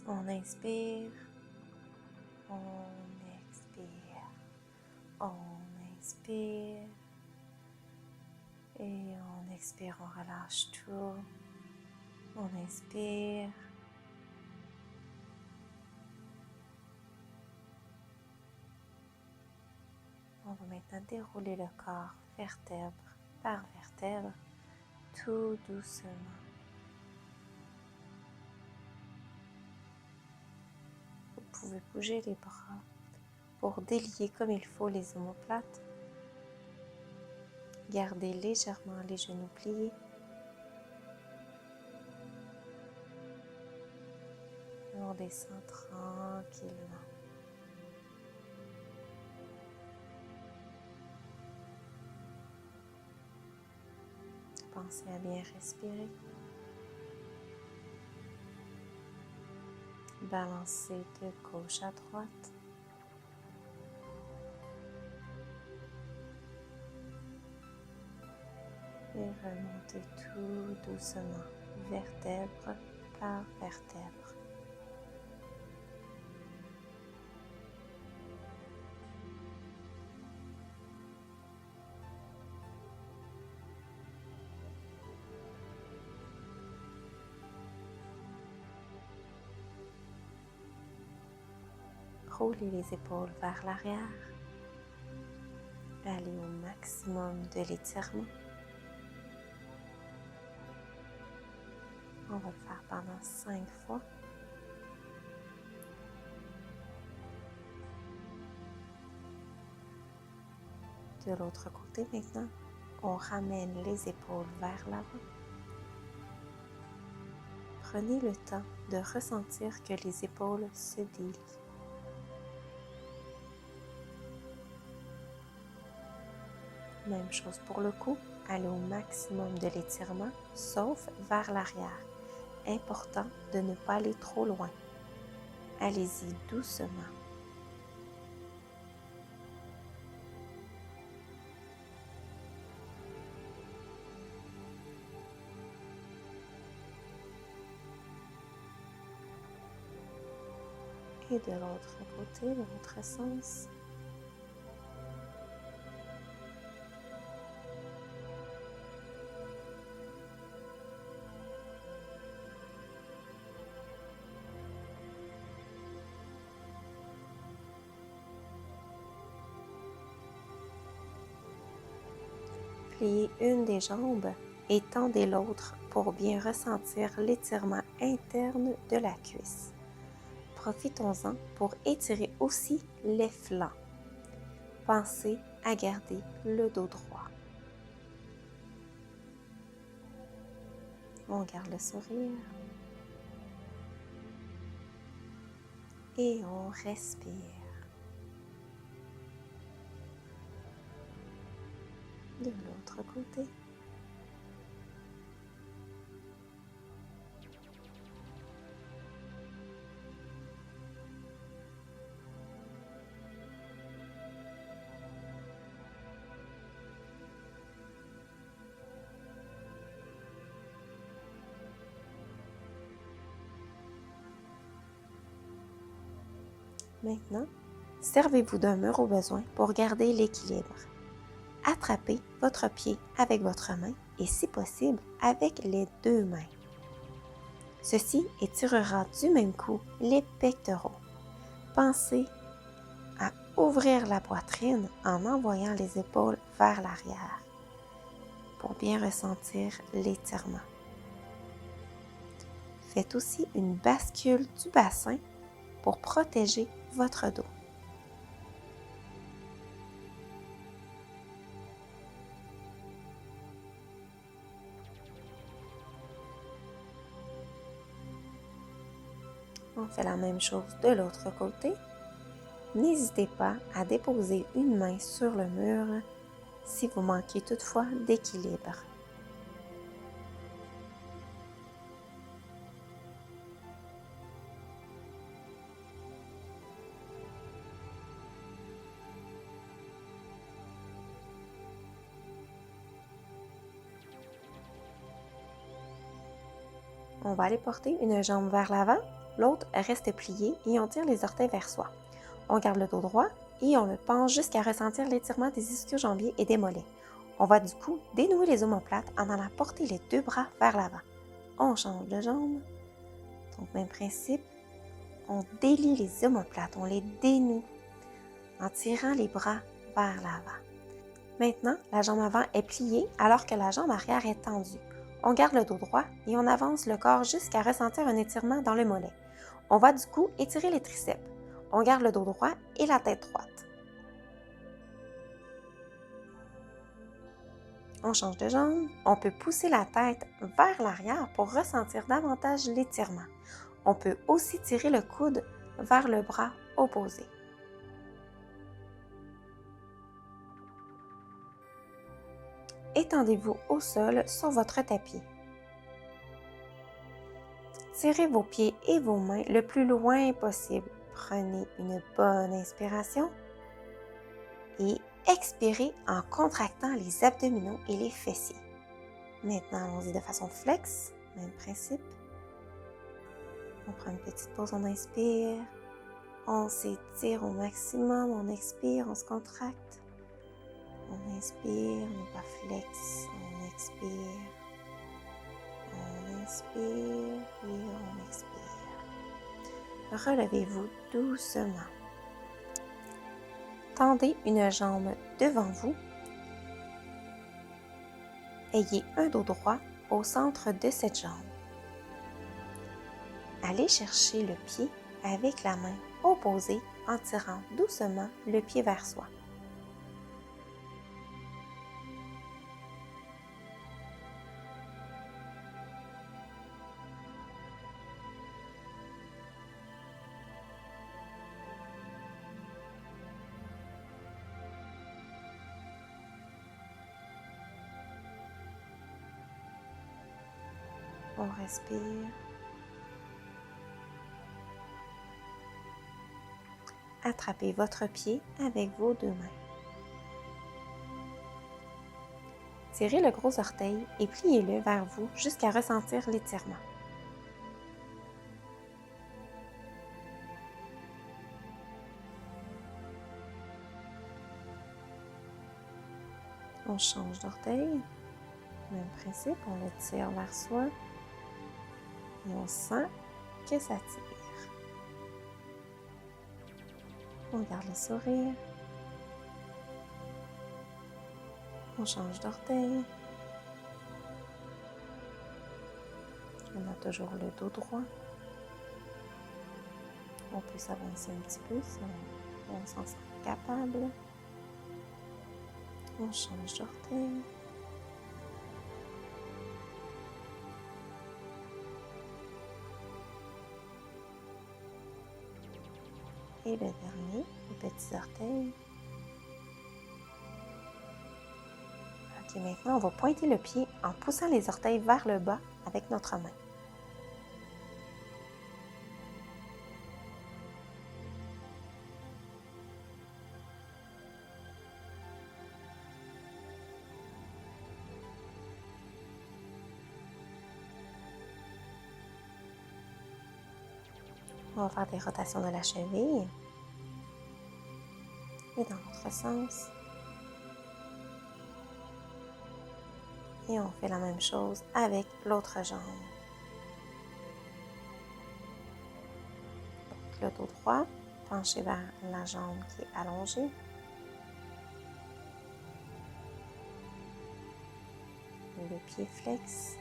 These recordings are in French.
On inspire, on expire, on inspire et on expire, on relâche tout. On inspire. On va maintenant dérouler le corps vertèbre par vertèbre, tout doucement. Vous pouvez bouger les bras pour délier comme il faut les omoplates. Gardez légèrement les genoux pliés. Et on descend tranquillement. Pensez à bien respirer. Balancez de gauche à droite. Et remontez tout doucement, vertèbre par vertèbre. Roulez les épaules vers l'arrière. Allez au maximum de l'étirement. On va le faire pendant 5 fois. De l'autre côté maintenant, on ramène les épaules vers l'avant. Prenez le temps de ressentir que les épaules se délient. Même chose pour le cou, allez au maximum de l'étirement, sauf vers l'arrière. Important de ne pas aller trop loin. Allez-y doucement. Et de l'autre côté, de l'autre sens. Pliez une des jambes et tendez l'autre pour bien ressentir l'étirement interne de la cuisse. Profitons-en pour étirer aussi les flancs. Pensez à garder le dos droit. On garde le sourire. Et on respire. De l'autre côté. Maintenant, servez-vous d'un mur au besoin pour garder l'équilibre. Attrapez votre pied avec votre main et si possible avec les deux mains. Ceci étirera du même coup les pectoraux. Pensez à ouvrir la poitrine en envoyant les épaules vers l'arrière pour bien ressentir l'étirement. Faites aussi une bascule du bassin pour protéger votre dos. On fait la même chose de l'autre côté. N'hésitez pas à déposer une main sur le mur si vous manquez toutefois d'équilibre. On va aller porter une jambe vers l'avant l'autre reste plié et on tire les orteils vers soi. On garde le dos droit et on le penche jusqu'à ressentir l'étirement des ischio-jambiers et des mollets. On va du coup dénouer les omoplates en allant porter les deux bras vers l'avant. On change de jambe. Donc, même principe. On délie les omoplates, on les dénoue en tirant les bras vers l'avant. Maintenant, la jambe avant est pliée alors que la jambe arrière est tendue. On garde le dos droit et on avance le corps jusqu'à ressentir un étirement dans le mollet. On va du coup étirer les triceps. On garde le dos droit et la tête droite. On change de jambe. On peut pousser la tête vers l'arrière pour ressentir davantage l'étirement. On peut aussi tirer le coude vers le bras opposé. Étendez-vous au sol sur votre tapis. Tirez vos pieds et vos mains le plus loin possible. Prenez une bonne inspiration et expirez en contractant les abdominaux et les fessiers. Maintenant, allons-y de façon flex, même principe. On prend une petite pause, on inspire. On s'étire au maximum, on expire, on se contracte. On inspire, on va flex, on expire. On inspire et on expire. Relevez-vous doucement. Tendez une jambe devant vous. Ayez un dos droit au centre de cette jambe. Allez chercher le pied avec la main opposée en tirant doucement le pied vers soi. On respire. Attrapez votre pied avec vos deux mains. Tirez le gros orteil et pliez-le vers vous jusqu'à ressentir l'étirement. On change d'orteil. Même principe, on le tire vers soi et on sent que ça tire. On garde le sourire. On change d'orteil. On a toujours le dos droit. On peut s'avancer un petit peu si on s'en sent capable. On change d'orteil. Et le dernier, les petits orteils. Ok, maintenant on va pointer le pied en poussant les orteils vers le bas avec notre main. On va faire des rotations de la cheville. Et dans l'autre sens. Et on fait la même chose avec l'autre jambe. Donc, le dos droit, penché vers la jambe qui est allongée. Le pied flex.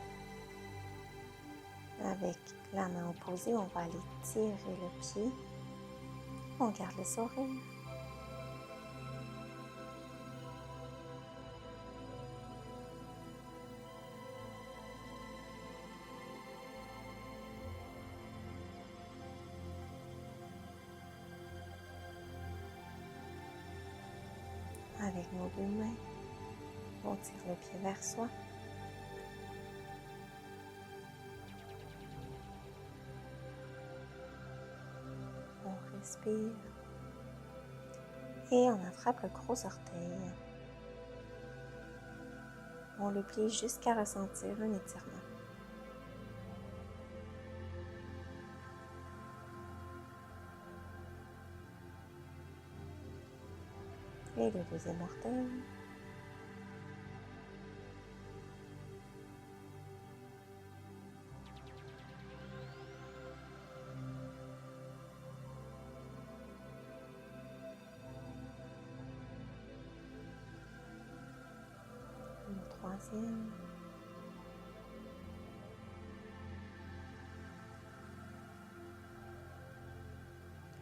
Avec la main opposée, on va aller tirer le pied. On garde le sourire. Avec nos deux mains, on tire le pied vers soi. On respire. Et on attrape le gros orteil. On le plie jusqu'à ressentir un étirement. et le deuxième orteil. Le troisième.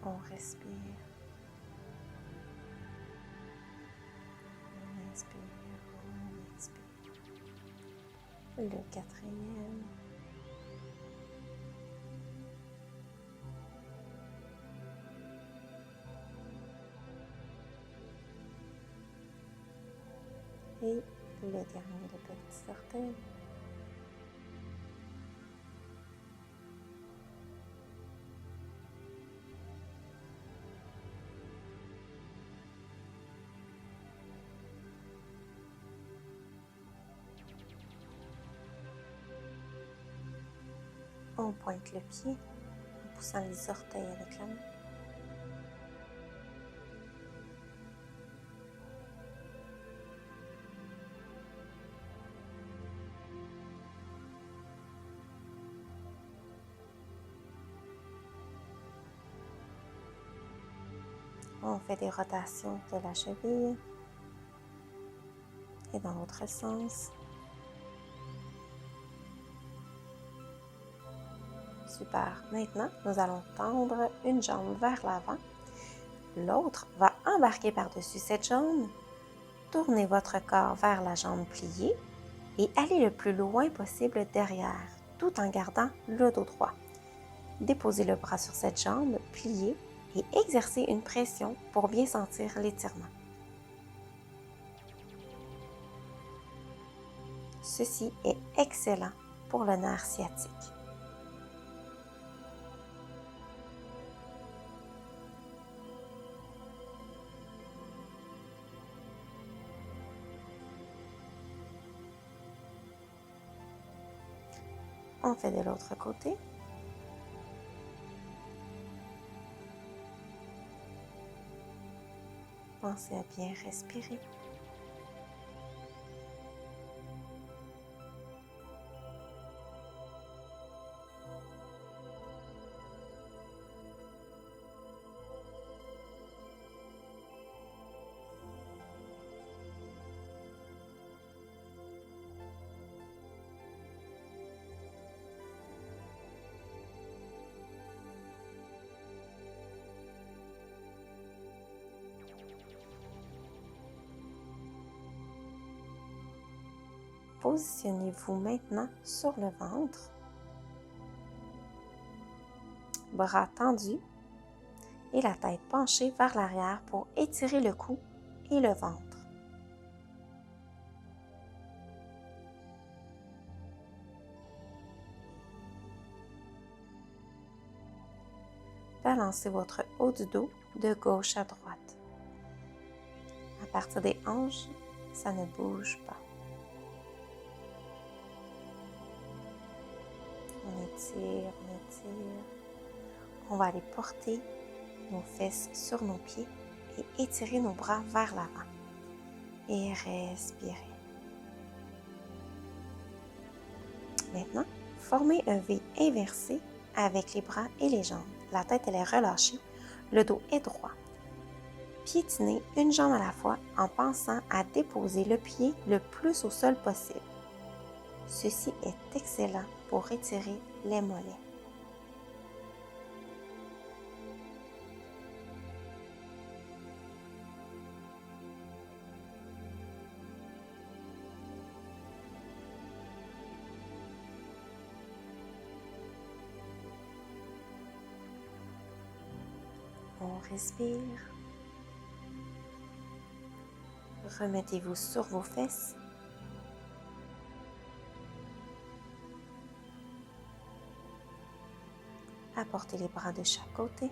On respire. On inspire, on expire. Le quatrième. Et le dernier, le petit orteil. On pointe le pied en poussant les orteils avec la main. On fait des rotations de la cheville et dans l'autre sens. Super. Maintenant, nous allons tendre une jambe vers l'avant. L'autre va embarquer par-dessus cette jambe. Tournez votre corps vers la jambe pliée et allez le plus loin possible derrière, tout en gardant le dos droit. Déposez le bras sur cette jambe pliée et exercez une pression pour bien sentir l'étirement. Ceci est excellent pour le nerf sciatique. On fait de l'autre côté. Pensez à bien respirer. Positionnez-vous maintenant sur le ventre, bras tendus et la tête penchée vers l'arrière pour étirer le cou et le ventre. Balancez votre haut du dos de gauche à droite. À partir des hanches, ça ne bouge pas. On étire, on étire. On va aller porter nos fesses sur nos pieds et étirer nos bras vers l'avant. Et respirez. Maintenant, formez un V inversé avec les bras et les jambes. La tête elle est relâchée, le dos est droit. Piétinez une jambe à la fois en pensant à déposer le pied le plus au sol possible. Ceci est excellent pour étirer les mollets. On respire. Remettez-vous sur vos fesses. Apportez les bras de chaque côté.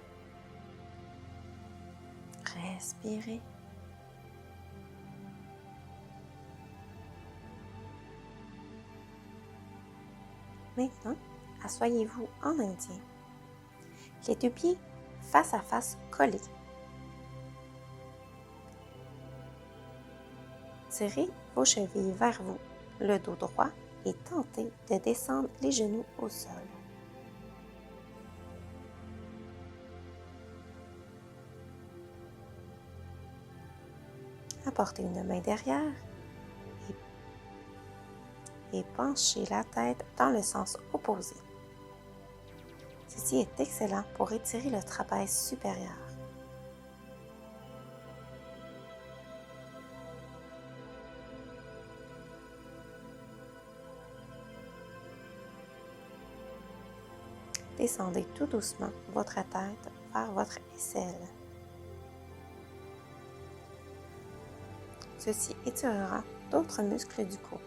Respirez. Maintenant, asseyez-vous en indien. Les deux pieds face à face collés. Tirez vos chevilles vers vous, le dos droit, et tentez de descendre les genoux au sol. Apportez une main derrière et penchez la tête dans le sens opposé. Ceci est excellent pour étirer le trapèze supérieur. Descendez tout doucement votre tête vers votre aisselle. Ceci étirera d'autres muscles du cou.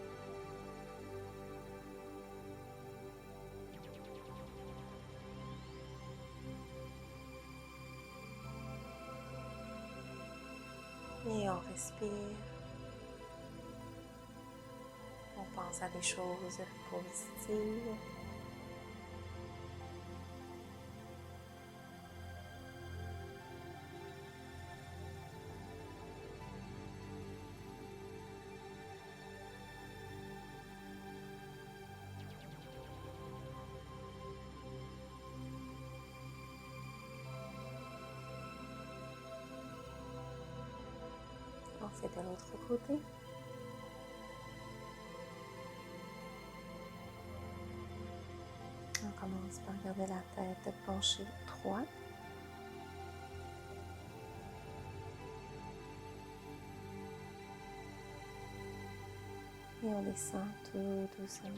Et on respire. On pense à des choses positives. On fait de l'autre côté. On commence par garder la tête penchée droite. Et on descend tout doucement.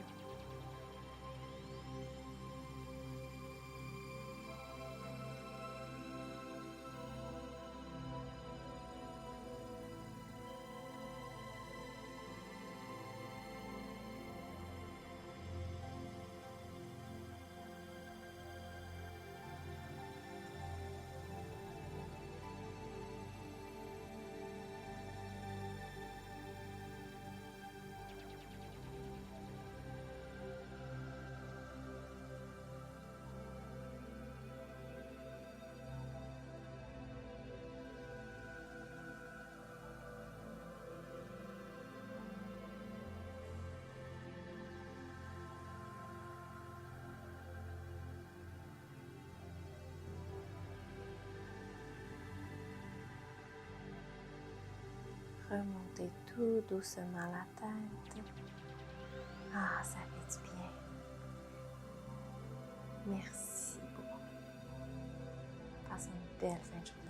Remontez tout doucement la tête. Ah, ça fait du bien. Merci beaucoup. Passez une belle fin de journée.